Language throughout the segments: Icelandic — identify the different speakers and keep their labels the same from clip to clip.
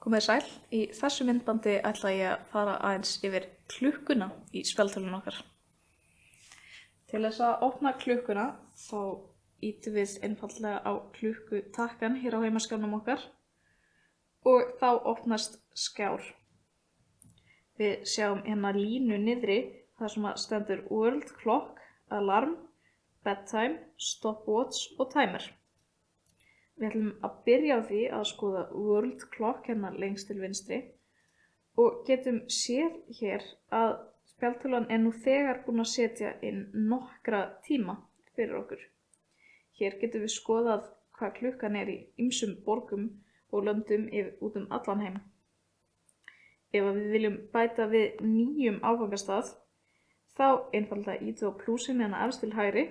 Speaker 1: Komið sæl, í þessu myndbandi ætla ég að fara aðeins yfir klukkuna í spjaldtölvunni okkar. Til þess að opna klukkuna þá ýtum við einfaldlega á klukkutakkann hér á heimaskjánum okkar og þá opnast skjár. Við sjáum hérna línu niðri þar sem stendur World Clock, Alarm, Bedtime, Stopwatch og Timer. Við ætlum að byrja á því að skoða World Clock hérna lengst til vinstri og getum séð hér að spjaldtölvan nú þegar búin að setja inn nokkra tíma fyrir okkur. Hér getum við skoðað hvað klukkan í ýmsum borgum og löndum út allan heim. Ef við viljum bæta við nýjum áfangastað þá einfaldlega ýtum við á plúsin hérna efst til hægri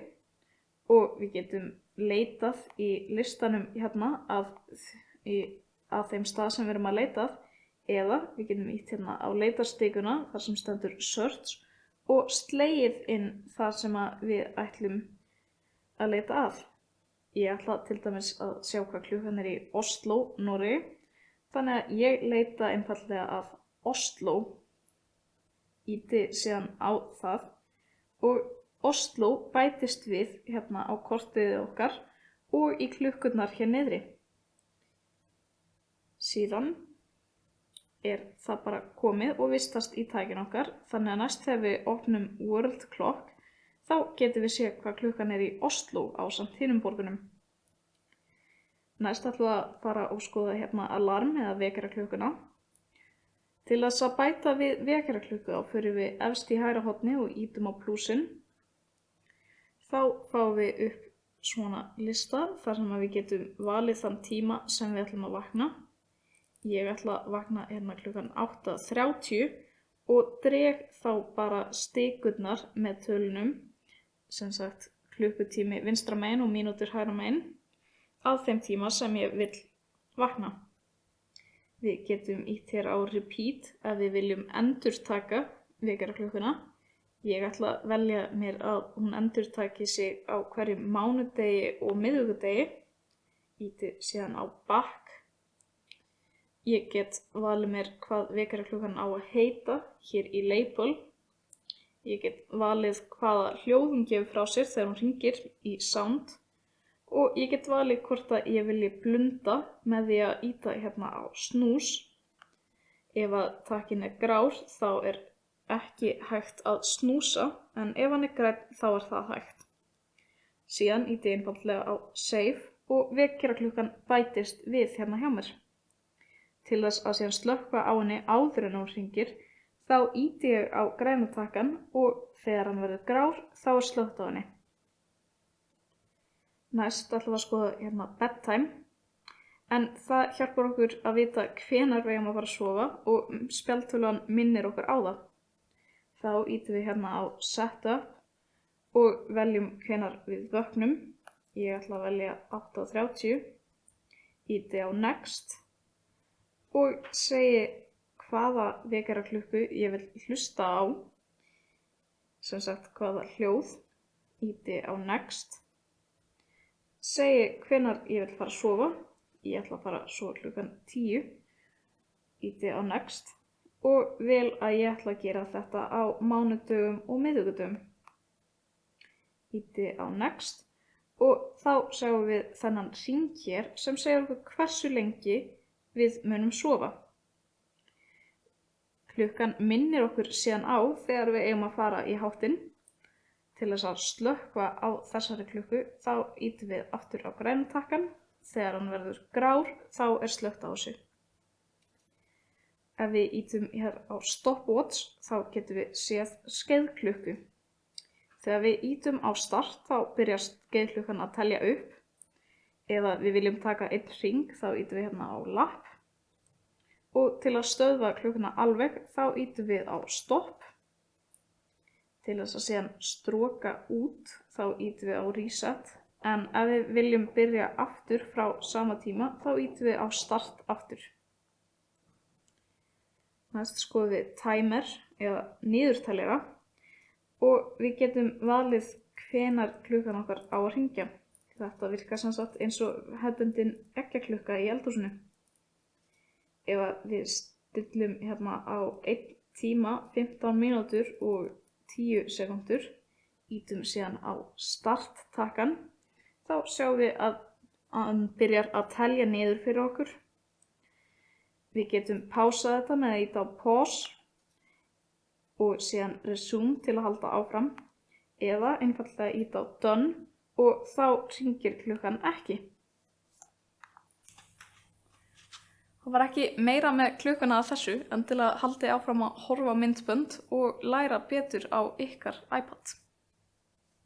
Speaker 1: og við getum leitað í listanum hérna að þeim stað sem við erum að leita að eða við getum ýtt hérna á leitarstikuna þar sem stendur Search og slegið inn þar sem við ætlum að leita að. Ég ætla til dæmis að sjá hvað klukkan í Oslo, Noregi, þannig að ég leita einfaldlega að Oslo, ýti síðan á það og Oslo bætist við hérna á kortið okkar og í klukkurnar hér niðri. Síðan það bara komið og vistast í tækinu okkar, þannig að næst þegar við opnum World Clock þá getum við séð hvað klukkan í Oslo ásamt hinum borgunum. Næst ætlum við að fara og skoða hérna alarm eða vekjaraklukkuna. Til þess að bæta við vekjaraklukku þá förum við efst í hægra horni og ýtum á plúsin. Þá fáum við upp svona lista þar sem við getum valið þann tíma sem við ætlum að vakna. Ég ætla að vakna hérna klukkan 8:30 og dreg þá bara stikurnar með tölunum, sem sagt klukkutími vinstra megin og mínútur hægra megin, að þeim tíma sem ég vil vakna. Við getum ýtt hér á repeat ef við viljum endurtaka vekjaraklukkuna. Ég ætla að velja mér að hún endurtaki sig á hverjum mánudegi og miðvikudegi. Ýti síðan á back. Ég get valið mér hvað vekjaraklukkan á að heita hér í label. Ég get valið hvaða hljóð hún gefur frá sér þegar hún hringir í sound. Og ég get valið hvort að ég vilji blunda með því að ýta hérna á snooze. Ef að takkinn grár þá ekki hægt að snúsa, en ef hann grænn þá það hægt. Síðan ýti ég einfaldlega á save og vekjaraklukkan bætist við hérna hjá mér. Til þess að síðan slökkva á henni áður en hún hringir, þá ýti ég á græna takkann og þegar hann verður grár þá slökkt á henni. Næst ætlum við að skoða hérna bedtime, en það hjálpar okkur að vita hvenær við eigum að fara að sofa og spjaldtölvan minnir okkur á það. Þá ýtum við hérna á setup og veljum hvenær við vöknum. Ég ætla að velja 8:30, ýti á next og segi hvaða vekjaraklukku ég vil hlusta á, sem sagt hvaða hljóð, ýti á next, segi hvenær ég vil fara að sofa, ég ætla að fara að sofa klukkan 10, ýti á next og vil að ég ætla að gera þetta á mánudögum og miðvikudögum. Ýti á next og þá sjáum við þennan hring hér sem segir okkur hversu lengi við munum sofa. Klukkan minnir okkur síðan á þegar við eigum að fara í háttinn. Til þess að slökkva á þessari klukku þá ýtum við aftur á græna takkann. Þegar hann verður grár þá slökkt á þessu. Ef við ýtum hér á stopwatch þá getum við séð skeiðklukku. Þegar við ýtum á start þá byrjar skeiðklukkan að telja upp. Ef við viljum taka einn hring þá ýtum við hérna á lapp. Og til að stöðva klukkuna alveg þá ýtum við á stopp. Til þess að síðan stroka út þá ýtum við á reset. En ef við viljum byrja aftur frá sama tíma þá ýtum við á start aftur. Næst skoðum við timer eða niðurteljara og við getum valið hvenær klukkan okkar á að hringja. Þetta virkar sem sagt eins og hefðbundin eggjaklukka í eldhúsinu. ef að við stillum hérna á 1 tíma, 15 mínútur og 10 sekúndur, ítum síðan á start-takkan, þá sjáum við að hann byrjar að telja niður fyrir okkur. Við getum pásað þetta með að íta á pause og síðan resume til að halda áfram, eða einfaldlega íta á done og þá hringir klukkan ekki. Það var ekki meira með klukkuna að þessu en til að halda áfram að horfa á myndbönd og læra betur á ykkar iPad.